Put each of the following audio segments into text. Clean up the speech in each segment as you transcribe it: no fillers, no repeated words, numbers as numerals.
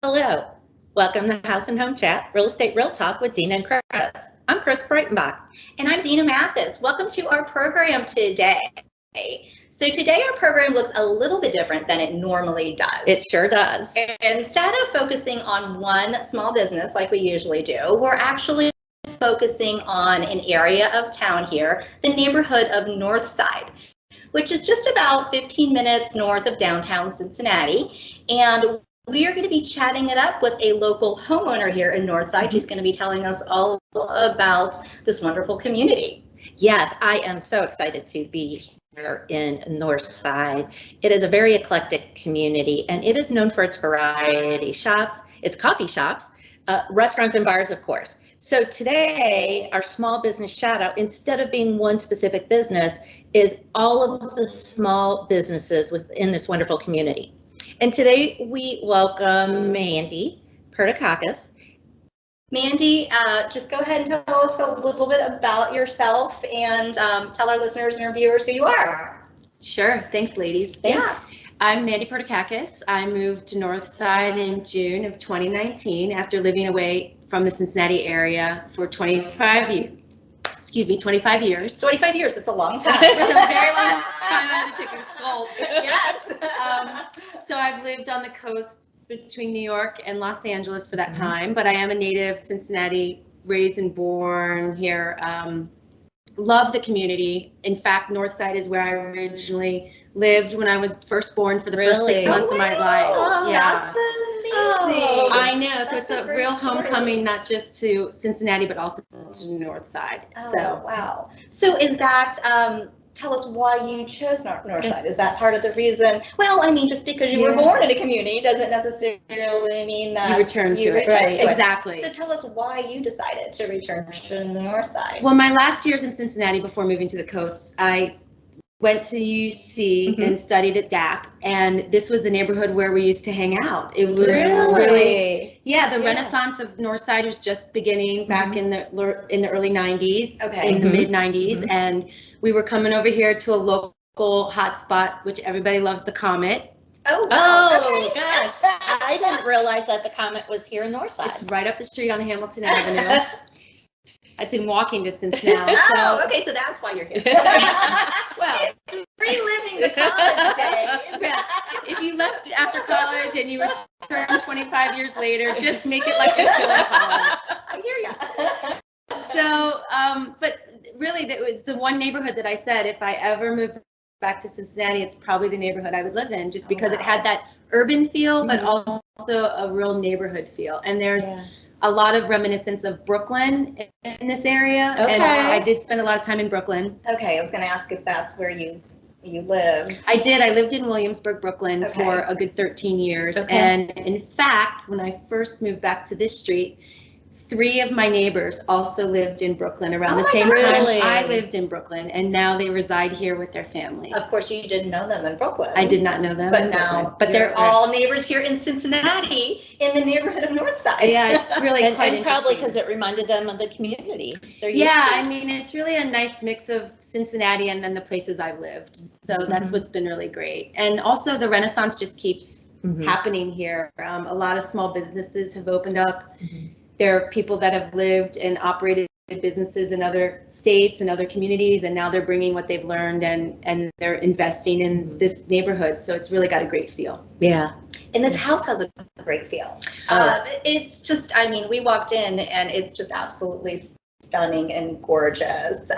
Hello. Welcome to House and Home Chat, Real Estate Real Talk with Dina and Chris. I'm Chris Breitenbach. And I'm Dina Mathis. Welcome to our program today. So today our program looks a little bit different than it normally does. It sure does. Instead of focusing on one small business like we usually do, we're actually focusing on an area of town here, the neighborhood of Northside, which is just about 15 minutes north of downtown Cincinnati. And we are going to be chatting it up with a local homeowner here in Northside. He's going to be telling us all about this wonderful community. Yes, I am so excited to be here in Northside. It is a very eclectic community, and it is known for its variety shops, its coffee shops, restaurants and bars, of course. So today, our small business shout out, instead of being one specific business, is all of the small businesses within this wonderful community. And today we welcome Mandie Perdikakis. Mandie, just go ahead and tell us a little bit about yourself and tell our listeners and our viewers who you are. Sure. Thanks, ladies. Thanks. Yeah. I'm Mandie Perdikakis. I moved to Northside in June of 2019 after living away from the Cincinnati area for 25 years. 25 years. 25 years, it's a long time. It's a very long time. I had to take a gulp. Yes. So I've lived on the coast between New York and Los Angeles for that time, but I am a native Cincinnati, raised and born here. Love the community. In fact, Northside is where I originally lived when I was first born for the first 6 months of my life. Oh, Yeah. that's amazing. I know, so That's it's a great real story. homecoming, not just to Cincinnati, but also to Northside. Oh, So wow. So is that, tell us why you chose Northside. Is that part of the reason? Well, I mean, just because you were born in a community doesn't necessarily mean that you return to it. return to it. Exactly. So tell us why you decided to return to the Northside. Well, my last years in Cincinnati before moving to the coast, I went to UC and studied at DAP, and this was the neighborhood where we used to hang out. It was really, the renaissance of Northside was just beginning back in the early 90s, in the mid 90s, and we were coming over here to a local hotspot, which everybody loves, the Comet. Oh, wow. Oh, gosh. I didn't realize that the Comet was here in Northside. It's right up the street on Hamilton Avenue. It's in walking distance now. Oh, okay, so that's why you're here. Well, just reliving the college days. Yeah. If you left after college and you returned 25 years later, just make it like you're still in college. I hear ya. So, but really, that was the one neighborhood that I said, if I ever moved back to Cincinnati, it's probably the neighborhood I would live in, just because it had that urban feel, but also a real neighborhood feel. And there's a lot of reminiscence of Brooklyn in this area. And I did spend a lot of time in Brooklyn. Okay, I was going to ask if that's where you lived. I did. I lived in Williamsburg, Brooklyn for a good 13 years. And in fact, when I first moved back to this street, 3 of my neighbors also lived in Brooklyn around the same time I lived in Brooklyn, and now they reside here with their families. Of course, you didn't know them in Brooklyn. I did not know them, but now they're all neighbors here in Cincinnati, in the neighborhood of Northside. Yeah, it's really quite and probably because it reminded them of the community. I mean, it's really a nice mix of Cincinnati and then the places I've lived. So that's what's been really great. And also the Renaissance just keeps happening here. A lot of small businesses have opened up. There are people that have lived and operated businesses in other states and other communities, and now they're bringing what they've learned and they're investing in this neighborhood. So it's really got a great feel. Yeah. And this house has a great feel. It's just, I mean, we walked in and it's just absolutely stunning and gorgeous.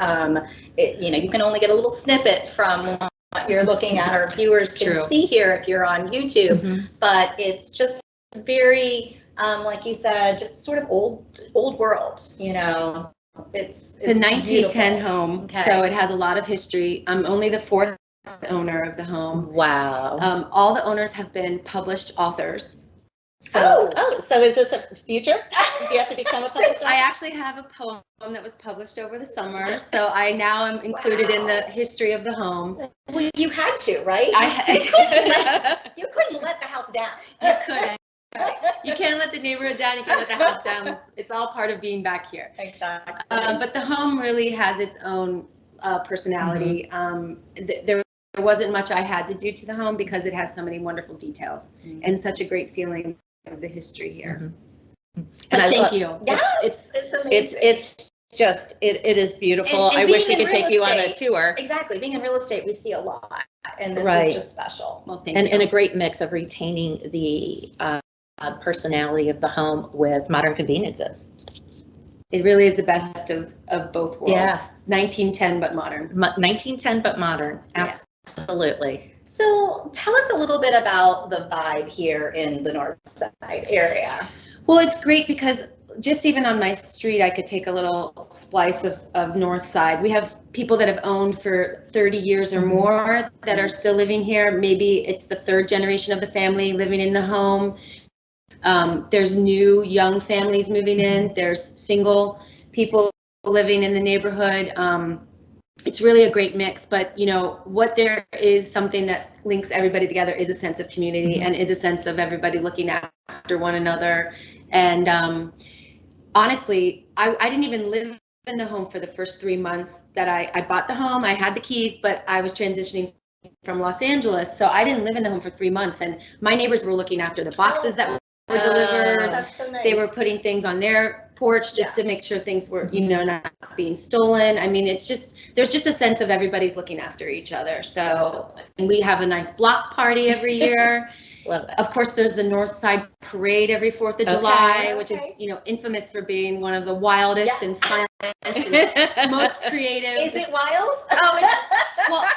You can only get a little snippet from what you're looking at. Our viewers can see here if you're on YouTube, but it's just very, like you said, just sort of old world, you know. It's a 1910 beautiful. home, so it has a lot of history. I'm only the 4th owner of the home. Wow. All the owners have been published authors. So, so is this a future? Do you have to become a published author? I actually have a poem that was published over the summer, so I now am included in the history of the home. Well, you had to, right? You couldn't let the house down. You couldn't. You can't let the neighborhood down. You can't let the house down. It's all part of being back here. Exactly. But the home really has its own personality. There wasn't much I had to do to the home because it has so many wonderful details and such a great feeling of the history here. And thank you. Yes, it's amazing. It's just, it is beautiful. And I wish we being in could take real you on a estate, tour. Exactly. Being in real estate, we see a lot, and this Right. is just special. Well, thank And you. a great mix of retaining the personality of the home with modern conveniences. It really is the best of both worlds. Yeah. 1910, but modern. 1910, but modern. Yeah. Absolutely. So tell us a little bit about the vibe here in the Northside area. Well, it's great because just even on my street, I could take a little slice of Northside. We have people that have owned for 30 years or more that are still living here. Maybe it's the third generation of the family living in the home. There's new young families moving in. There's single people living in the neighborhood. It's really a great mix, but you know what, there is something that links everybody together is a sense of community and is a sense of everybody looking after one another. And honestly, I didn't even live in the home for the first 3 months that I bought the home. I had the keys, but I was transitioning from Los Angeles, so I didn't live in the home for 3 months, and my neighbors were looking after the boxes that were delivered. That's so nice. They were putting things on their porch just to make sure things were, you know, not being stolen. I mean, it's just, there's just a sense of everybody's looking after each other. So, and we have a nice block party every year. Love that. Of course, there's the Northside Parade every 4th of July, which is, you know, infamous for being one of the wildest and funnest and most creative. Is it wild? Well,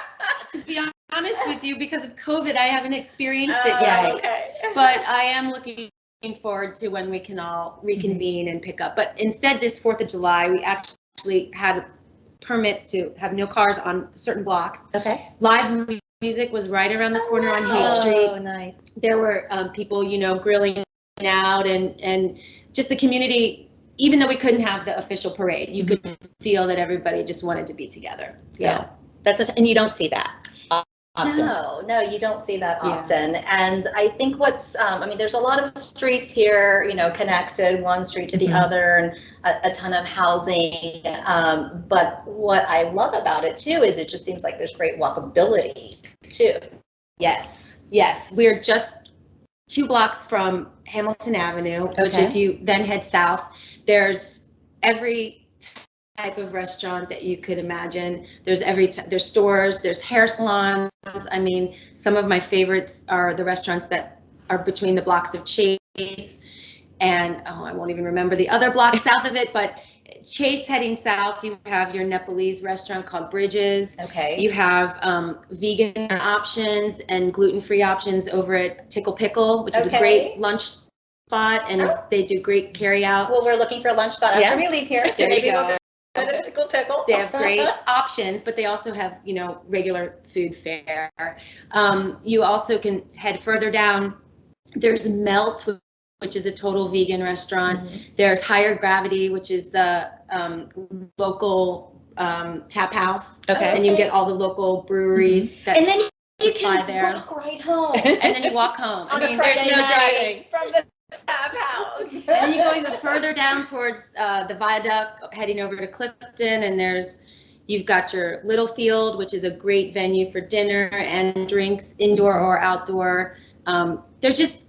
to be honest with you, because of COVID, I haven't experienced it yet. Okay. But I am looking forward to when we can all reconvene and pick up. But instead, this 4th of July, we actually had permits to have no cars on certain blocks. Okay. Live music was right around the corner on Haight Street. Oh, nice. There were people, you know, grilling out, and just the community. Even though we couldn't have the official parade, you could feel that everybody just wanted to be together. So. Yeah, and you don't see that often. No, you don't see that often. And I think I mean, there's a lot of streets here, you know, connected one street to the other, and a ton of housing. But what I love about it too is it just seems like there's great walkability too. Yes. We're just 2 blocks from Hamilton Avenue, which if you then head south, there's every type of restaurant that you could imagine. There's there's stores, there's hair salons. I mean, some of my favorites are the restaurants that are between the blocks of Chase and I won't even remember the other block south of it, but Chase heading south, you have your Nepalese restaurant called Bridges. Okay. You have vegan options and gluten-free options over at Tickle Pickle, which is a great lunch spot, and they do great carry-out. Well, we're looking for a lunch spot after we leave here, so There maybe you we'll go. go to Tickle Pickle. They have great options, but they also have, you know, regular food fare. You also can head further down. There's Melt, which is a total vegan restaurant. There's Higher Gravity, which is the local tap house. And you can get all the local breweries that and then you supply can there. walk right home. And then you walk home. On I a mean, there's Friday no night driving. from the tap house. And then you go even further down towards the viaduct, heading over to Clifton, and you've got your Littlefield, which is a great venue for dinner and drinks, indoor or outdoor. There's just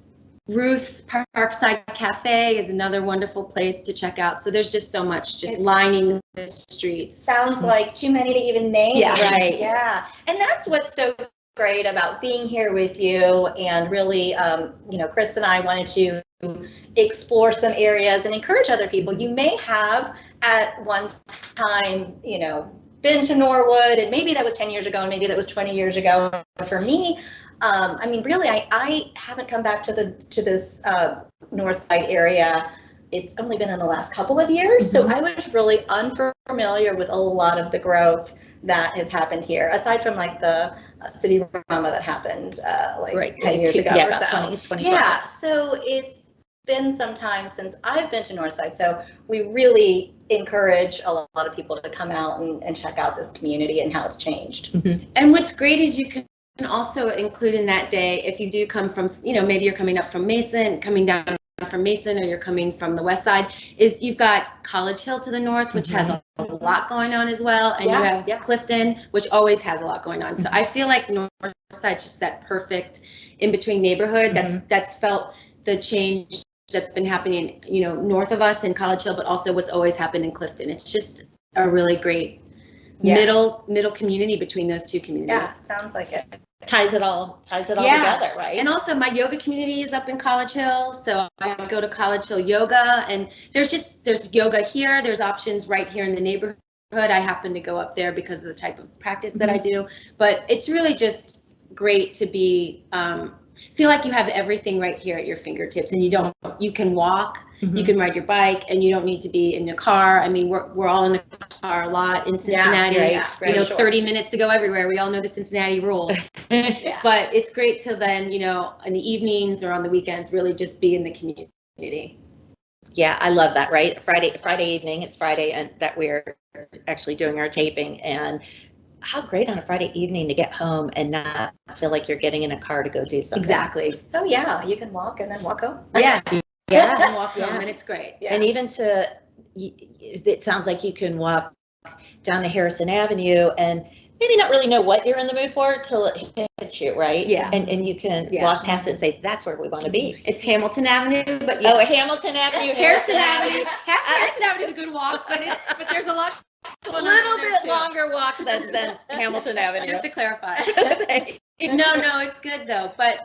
Ruth's Parkside Cafe is another wonderful place to check out. So there's just so much just lining the streets. Sounds like too many to even name. Yeah. Right. Yeah. And that's what's so great about being here with you, and really, you know, Chris and I wanted to explore some areas and encourage other people. You may have at one time, you know, been to Norwood, and maybe that was 10 years ago, and maybe that was 20 years ago. For me, I mean, really, I haven't come back to this Northside area. It's only been in the last couple of years, so I was really unfamiliar with a lot of the growth that has happened here, aside from like the city drama that happened 10 years ago or so. 20. Yeah, so it's been some time since I've been to Northside, so we really encourage a lot of people to come out and check out this community and how it's changed. And what's great is you can also include in that day, if you do come from, you know, maybe you're coming up from Mason, coming down from Mason, or you're coming from the west side, is you've got College Hill to the north, which has a lot going on as well, and you have Clifton, which always has a lot going on. So I feel like Northside's just that perfect in-between neighborhood that's felt the change that's been happening, you know, north of us in College Hill, but also what's always happened in Clifton. It's just a really great middle community between those two communities. Yeah, sounds like it. Ties it all together, right? And also my yoga community is up in College Hill, so I go to College Hill Yoga, and there's yoga here. There's options right here in the neighborhood. I happen to go up there because of the type of practice that I do, but it's really just great to be feel like you have everything right here at your fingertips, and you can walk, you can ride your bike, and you don't need to be in a car. I mean, we're all in the car a lot in Cincinnati, you know, 30 minutes to go everywhere. We all know the Cincinnati rule. But it's great to then, you know, in the evenings or on the weekends, really just be in the community. Yeah, I love that, right? Friday evening, it's Friday, and that we're actually doing our taping, and how great on a Friday evening to get home and not feel like you're getting in a car to go do something. Exactly. Oh yeah, you can walk and then walk home. Yeah. And walk home, and it's great. And even it sounds like you can walk down to Harrison Avenue and maybe not really know what you're in the mood for till it hits you, right? Yeah. And you can walk past it and say, that's where we want to be. It's Hamilton Avenue, but Hamilton Avenue, Harrison Avenue. Harrison Avenue is a good walk, but there's a lot. A little bit longer walk than Hamilton Avenue. Just to clarify. No, it's good though. But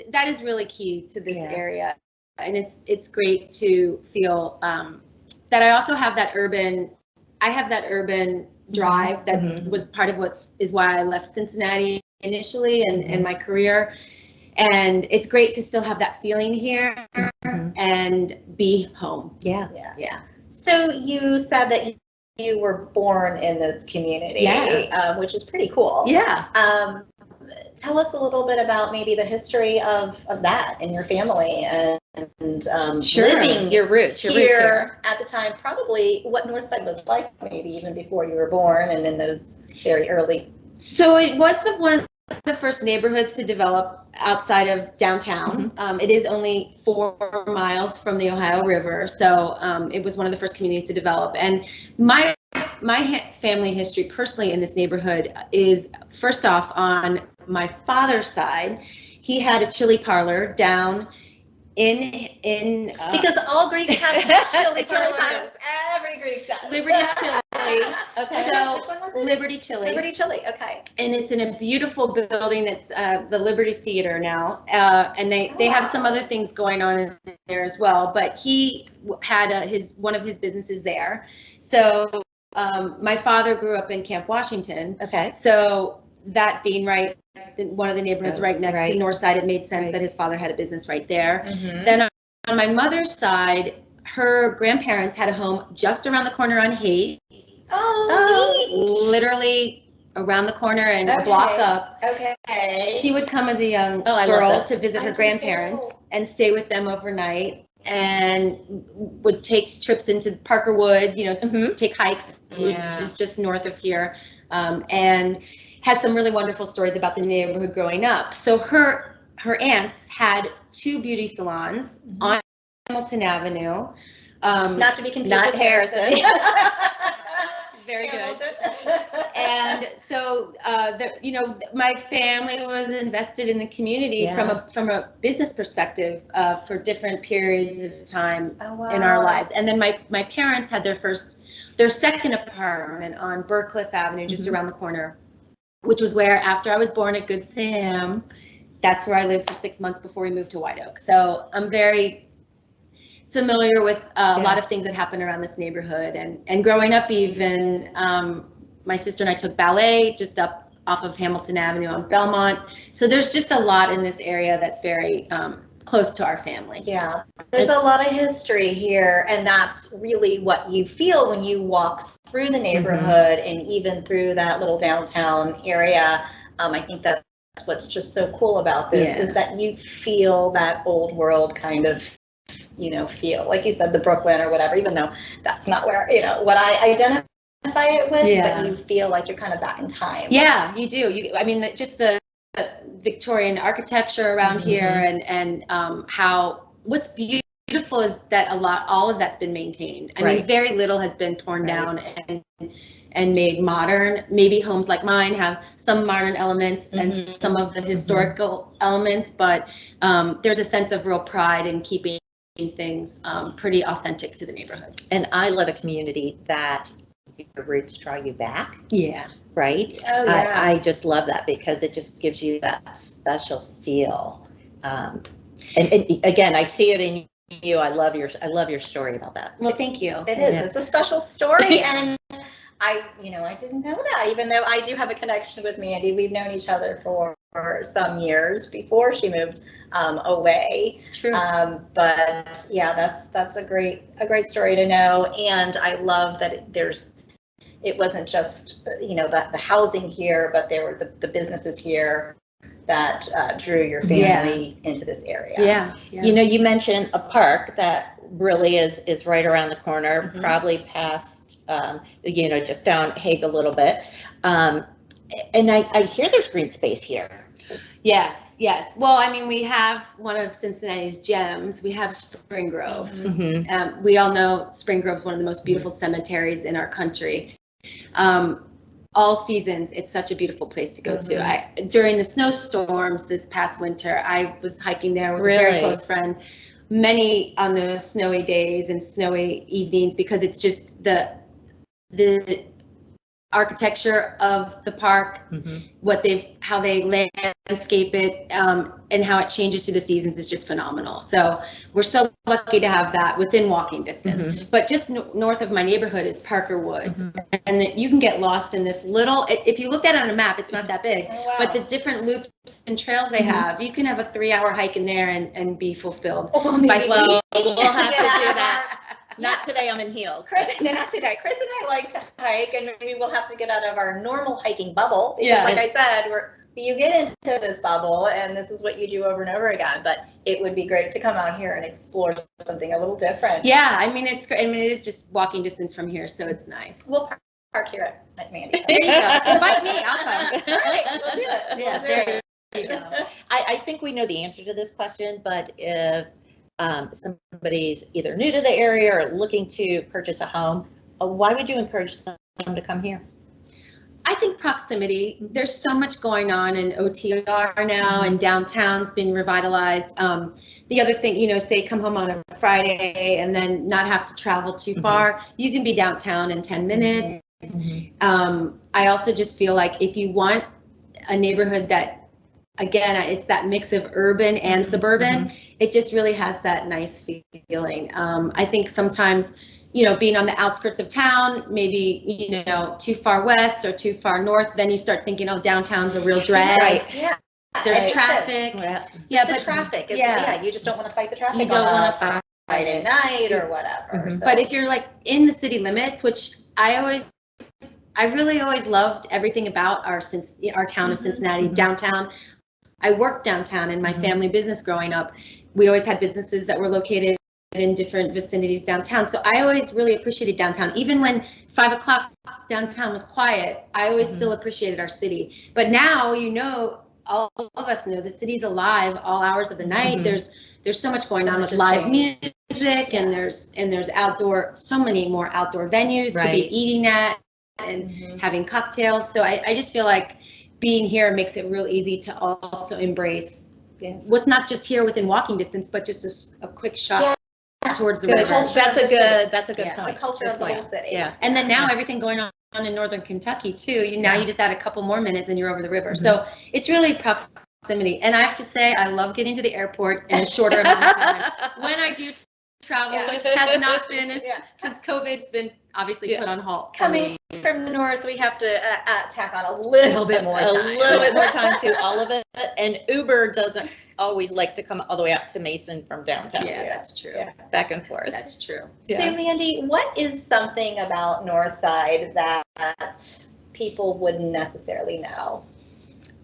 that is really key to this area, and it's great to feel that I also have that urban drive that was part of what is why I left Cincinnati initially and my career. And it's great to still have that feeling here and be home. Yeah. So you said that you were born in this community, which is pretty cool. Yeah. Tell us a little bit about maybe the history of that and your family and living your roots here at the time, probably what Northside was like, maybe even before you were born and in those very early. So it was one of the first neighborhoods to develop outside of downtown. It is only 4 miles from the Ohio River, so it was one of the first communities to develop. And my family history personally in this neighborhood is, first off, on my father's side, he had a chili parlor down in because all Greeks have chili parlors. Every Greek does. Liberty Chili. Okay. So which one was it? Liberty Chili. Liberty Chili. Okay. And it's in a beautiful building that's the Liberty Theater now, and they have some other things going on in there as well. But he had one of his businesses there. So my father grew up in Camp Washington. Okay. So that being right, one of the neighborhoods right next to Northside, it made sense that his father had a business right there. Then on my mother's side, her grandparents had a home just around the corner on Haight. Oh, literally around the corner and a block up. Okay. She would come as a young girl to visit her grandparents and stay with them overnight, and would take trips into Parker Woods, you know, take hikes, which is just north of here, and has some really wonderful stories about the neighborhood growing up. So her aunts had 2 beauty salons on Hamilton Avenue. Not to be confused not with Harrison. Very good. And so, my family was invested in the community from a business perspective for different periods of time in our lives. And then my parents had their second apartment on Burcliffe Avenue, just around the corner, which was where, after I was born at Good Sam, that's where I lived for 6 months before we moved to White Oak. So I'm very familiar with a lot of things that happen around this neighborhood. And growing up, even my sister and I took ballet just up off of Hamilton Avenue on Belmont. So there's just a lot in this area that's very close to our family. Yeah, there's a lot of history here, and that's really what you feel when you walk through the neighborhood and even through that little downtown area. I think that's what's just so cool about this is that you feel that old world kind of, feel, like you said, the Brooklyn or whatever, even though that's not where, what I identify it with, but you feel like you're kind of back in time. Yeah, you do. Just the Victorian architecture around here, and how what's beautiful is that all of that's been maintained. I mean, very little has been torn down, and made modern. Maybe homes like mine have some modern elements and some of the historical elements, but there's a sense of real pride in keeping things pretty authentic to the neighborhood. And I love a community that your roots draw you back. Yeah. Right? Oh, yeah. I just love that because it just gives you that special feel. And again, I see it in you. I love your story about that. Well, thank you. It is. It's a special story, and I didn't know that. Even though I do have a connection with Mandie, we've known each other for some years before she moved away. True. But yeah, that's a great story to know, and I love that it wasn't just the housing here, but there were the businesses here that drew your family into this area. Yeah. You mentioned a park that really is right around the corner, probably past, just down Hague a little bit. And I hear there's green space here. Yes. Well, I mean, we have one of Cincinnati's gems. We have Spring Grove. We all know Spring Grove is one of the most beautiful cemeteries in our country. All seasons, it's such a beautiful place to go to. During the snowstorms this past winter, I was hiking there with a very close friend, many on the snowy days and snowy evenings, because it's just the architecture of the park, how they landscape it, and how it changes through the seasons is just phenomenal. So we're so lucky to have that within walking distance. But just north of my neighborhood is Parker Woods, and you can get lost in this little. If you looked at it on a map, it's not that big, but the different loops and trails they have, you can have a 3-hour hike in there and be fulfilled. We'll have to do that. Not today, I'm in heels. Not today. Chris and I like to hike, and maybe we'll have to get out of our normal hiking bubble. Because like I said, you get into this bubble, and this is what you do over and over again. But it would be great to come out here and explore something a little different. Yeah, I mean, it's great. I mean, it is just walking distance from here, so it's nice. We'll park here at Mandie. There you go. Invite me, I'll come. All right, we'll do it. Yeah, there you go. I think we know the answer to this question, but if somebody's either new to the area or looking to purchase a home, why would you encourage them to come here? I think proximity. There's so much going on in OTR now, and downtown's being revitalized. The other thing, say come home on a Friday and then not have to travel too far. You can be downtown in 10 minutes. I also just feel like if you want a neighborhood that, again, it's that mix of urban and suburban, it just really has that nice feeling. I think sometimes, being on the outskirts of town, maybe, too far west or too far north, then you start thinking, oh, downtown's a real drag. Right. Yeah. There's traffic. Yeah, but traffic is, you just don't want to fight the traffic. You don't want to fight Friday night or whatever. So. But if you're like in the city limits, which I really always loved everything about our town of Cincinnati, downtown. I worked downtown in my family business growing up. We always had businesses that were located in different vicinities downtown. So I always really appreciated downtown. Even when 5 o'clock downtown was quiet, I always still appreciated our city. But now, all of us know the city's alive all hours of the night. There's so much going on with live music, and there's so many more outdoor venues to be eating at and having cocktails. So I just feel like being here makes it real easy to also embrace what's not just here within walking distance, but just a quick shot towards the river. That's a good point. The culture of the whole city. Yeah. And then now everything going on in northern Kentucky too. You just add a couple more minutes and you're over the river. So it's really proximity. And I have to say, I love getting to the airport in a shorter amount of time. When I do travel, which has not been since COVID's been obviously put on halt. Coming from the north, we have to tack on a little bit more time. A little bit more time to all of it. And Uber doesn't always like to come all the way up to Mason from downtown. Yeah, that's true. Back and forth. That's true. So Mandie, what is something about Northside that people wouldn't necessarily know?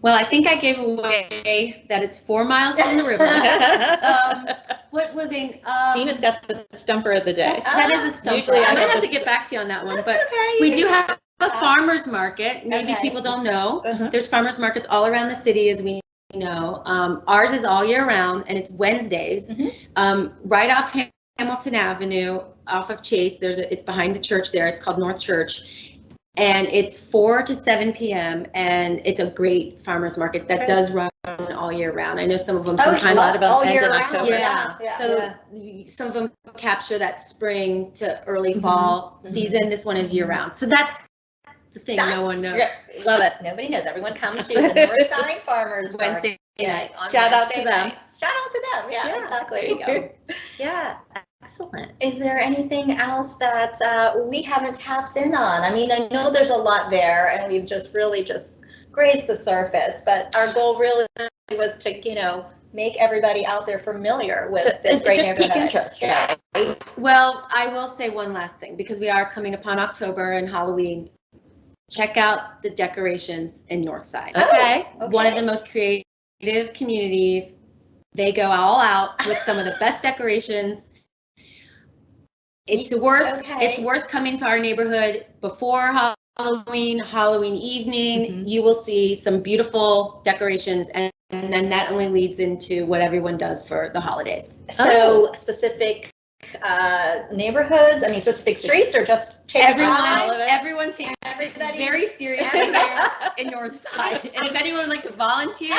Well, I think I gave away that it's 4 miles from the river. What were they? Dina's got the stumper of the day. That is a stumper. Usually I'm gonna have to get back to you on that one, but we do have a farmer's market. Maybe people don't know. There's farmer's markets all around the city, as we know. Ours is all year round, and it's Wednesdays. Right off Hamilton Avenue, off of Chase. It's behind the church there. It's called North Church. And it's 4 to 7 p.m. and it's a great farmers market that does run all year round. I know some of them sometimes. A lot of them all end year in round. October. So some of them capture that spring to early fall season. This one is year round. So that's the thing no one knows. Yeah, love it. Nobody knows. Everyone comes to the Northside Farmers Wednesday night. Shout out to them. Shout out to them. Yeah, exactly. There you go. Yeah, excellent. Is there anything else that we haven't tapped in on? I mean, I know there's a lot there, and we've just really just grazed the surface. But our goal really was to, make everybody out there familiar with this great just neighborhood. pique interest, right? Well, I will say one last thing because we are coming upon October and Halloween. Check out the decorations in Northside. Okay. One of the most creative communities. They go all out with some of the best decorations. It's worth coming to our neighborhood before Halloween evening. You will see some beautiful decorations, and then that only leads into what everyone does for the holidays. So specific neighborhoods, specific streets, or just everyone takes everybody very seriously here in Northside. And if anyone would like to volunteer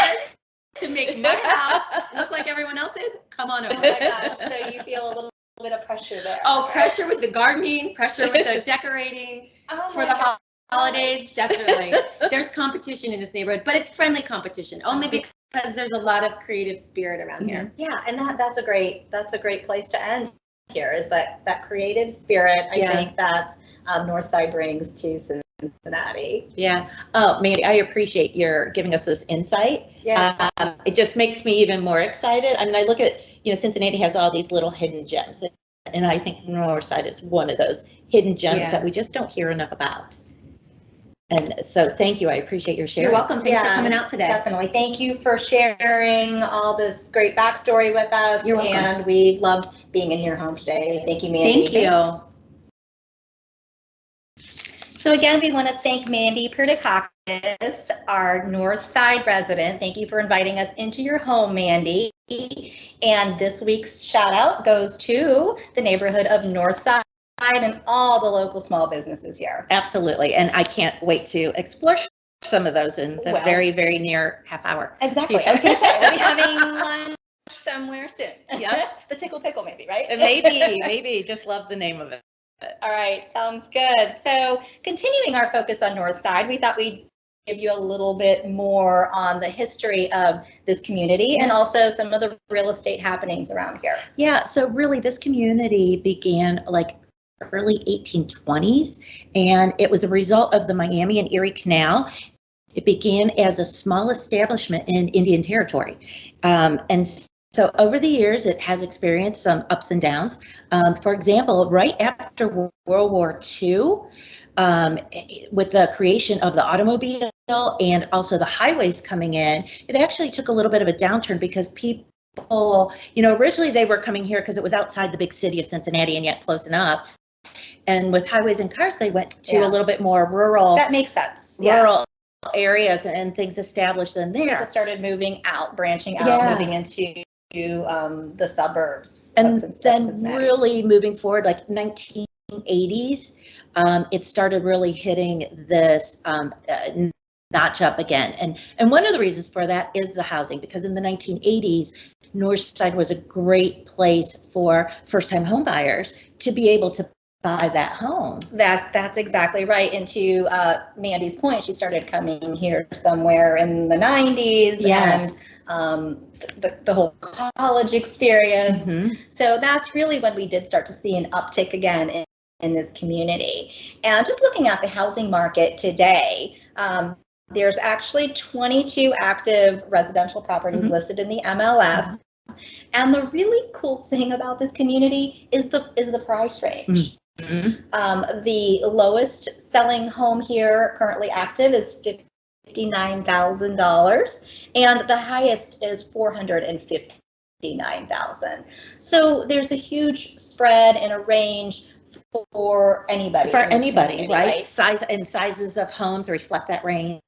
to make my house look like everyone else's, come on over. Oh my gosh, so you feel a little bit of pressure there. Oh, pressure with the gardening, pressure with the decorating for the holidays, definitely. There's competition in this neighborhood, but it's friendly competition, only because there's a lot of creative spirit around here. Yeah, and that's a great place to end here, is that creative spirit. I think that Northside brings to Cincinnati. Yeah. Oh, Mandie, I appreciate your giving us this insight. Yeah. It just makes me even more excited. I mean, I look at, Cincinnati has all these little hidden gems, and I think Northside is one of those hidden gems that we just don't hear enough about. And so thank you. I appreciate your sharing. You're welcome. Thanks for coming out today. Definitely. Thank you for sharing all this great backstory with us. You're welcome. And we loved being in your home today. Thank you, Mandie. Thank you. So again, we want to thank Mandie Perdikakis, our Northside resident. Thank you for inviting us into your home, Mandie. And this week's shout out goes to the neighborhood of Northside and all the local small businesses here. Absolutely. And I can't wait to explore some of those in the very, very near half hour. Exactly. I was going to say, we'll be having lunch somewhere soon. Yeah. The Tickle Pickle, maybe, right? Maybe. Just love the name of it. All right. Sounds good. So continuing our focus on Northside, we thought we'd give you a little bit more on the history of this community and also some of the real estate happenings around here. Yeah. So really this community began early 1820s, and it was a result of the Miami and Erie Canal. It began as a small establishment in Indian Territory. And so over the years, it has experienced some ups and downs. For example, right after World War II, with the creation of the automobile and also the highways coming in, it actually took a little bit of a downturn because people, originally they were coming here because it was outside the big city of Cincinnati and yet close enough. And with highways and cars, they went to a little bit more rural. That makes sense. Rural areas and things established in there. People started moving out, branching out, moving into the suburbs. And then really moving forward, 1980s, it started really hitting this notch up again. And one of the reasons for that is the housing, because in the 1980s, Northside was a great place for first-time home buyers to be able to buy that home. That's exactly right. And to Mandie's point, she started coming here somewhere in the 90s. Yes. And the whole college experience. So that's really when we did start to see an uptick again in this community. And just looking at the housing market today, there's actually 22 active residential properties listed in the MLS. And the really cool thing about this community is the price range. The lowest selling home here currently active is $59,000, and the highest is $459,000. So there's a huge spread and a range for anybody. Right? Sizes of homes reflect that range.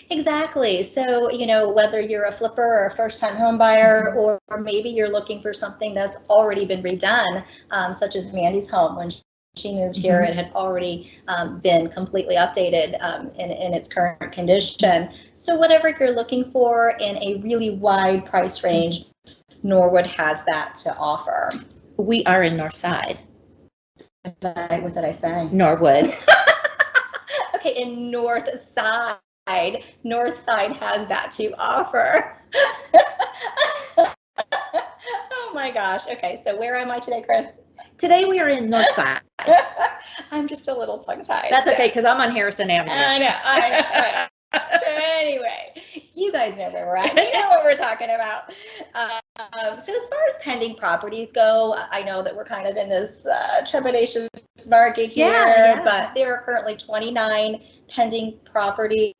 Exactly. So, whether you're a flipper or a first-time home buyer, or maybe you're looking for something that's already been redone, such as Mandie's home when she moved here, it had already been completely updated in its current condition. So whatever you're looking for in a really wide price range, Norwood has that to offer. We are in Northside. What did I say? Norwood. Okay, in Northside. Northside has that to offer. Oh my gosh. Okay, so where am I today, Chris? Today we are in Northside. I'm just a little tongue-tied. That's okay, because I'm on Harrison Avenue. I know. So anyway, you guys know where we're at. You know what we're talking about. So as far as pending properties go, I know that we're kind of in this trepidatious market here, but there are currently 29 pending properties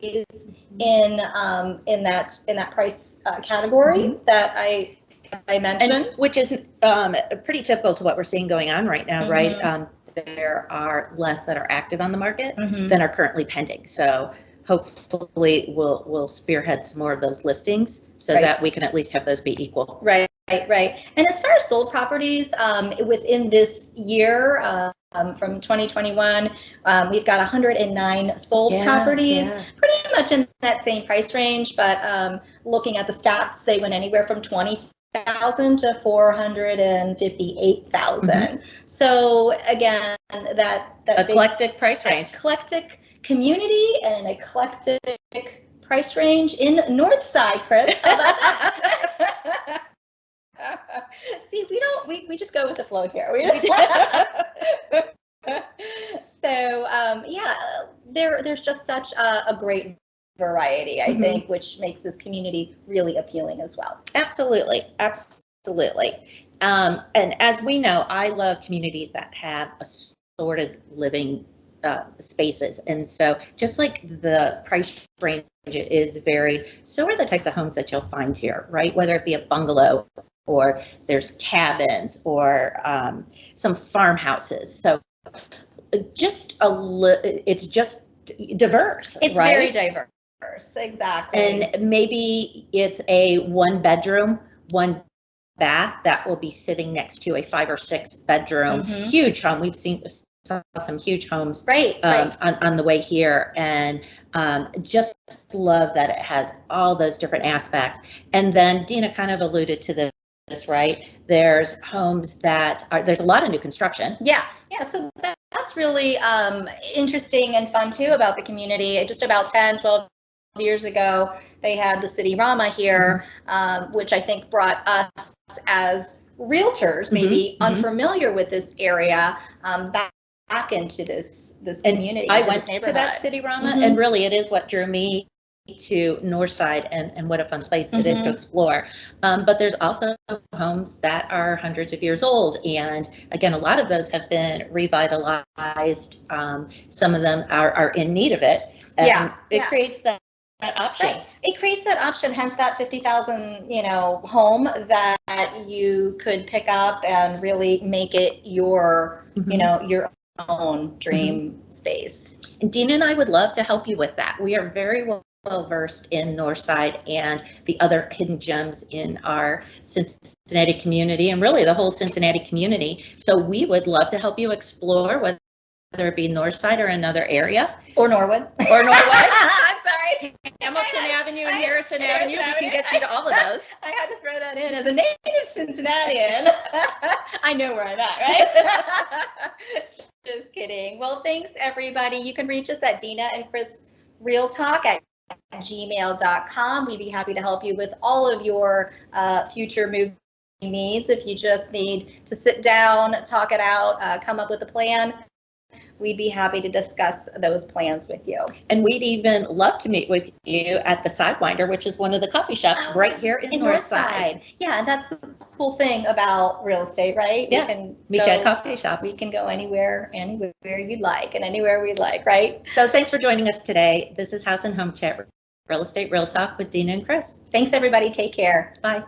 in that price category that I mentioned, and which is pretty typical to what we're seeing going on right now, right? There are less that are active on the market than are currently pending. So hopefully we'll spearhead some more of those listings so that we can at least have those be equal. Right. And as far as sold properties, within this year, from 2021, we've got 109 sold properties, pretty much in that same price range, but looking at the stats, they went anywhere from 20,000 to 458,000. So again, that eclectic price range. Eclectic community and an eclectic price range in Northside, Chris. How about that? See, we just go with the flow here. So there's just such a great variety, I think, which makes this community really appealing as well. Absolutely. And as we know, I love communities that have assorted living spaces, and so just like the price range is varied, so are the types of homes that you'll find here, right? Whether it be a bungalow, or there's cabins, or some farmhouses. So it's just diverse. It's very diverse, exactly. And maybe it's a 1-bedroom, 1 bath that will be sitting next to a 5 or 6 bedroom huge home. We've saw some huge homes on the way here, and just love that it has all those different aspects. And then Dina kind of alluded to this, right? There's homes that there's a lot of new construction. Yeah. So that's really interesting and fun too about the community. Just about 10, 12 years ago, they had the City Rama here, which I think brought us as realtors, maybe unfamiliar with this area, back into this community. I went to that City Rama, and really it is what drew me to Northside, and what a fun place it is to explore. But there's also homes that are hundreds of years old, and again, a lot of those have been revitalized. Some of them are in need of it. And it creates that option. Right. It creates that option, hence that 50,000, home that you could pick up and really make it your, your own dream space. And Dina and I would love to help you with that. We are very well versed in Northside and the other hidden gems in our Cincinnati community, and really the whole Cincinnati community. So we would love to help you explore whether it be Northside or another area. Or Norwood. I'm sorry. Hamilton Avenue and Harrison Avenue. We can get you to all of those. I had to throw that in as a native Cincinnatian. I know where I'm at, right? Just kidding. Well, thanks everybody. You can reach us at Dina and Chris Real Talk at gmail.com. We'd be happy to help you with all of your future moving needs. If you just need to sit down, talk it out, come up with a plan, we'd be happy to discuss those plans with you. And we'd even love to meet with you at the Sidewinder, which is one of the coffee shops right here in Northside. Yeah, and that's the cool thing about real estate, right? Yeah, we can meet you at coffee shops. We can go anywhere you'd like, and anywhere we'd like, right? So thanks for joining us today. This is House and Home Chat, Real Estate Real Talk with Dina and Chris. Thanks everybody. Take care. Bye.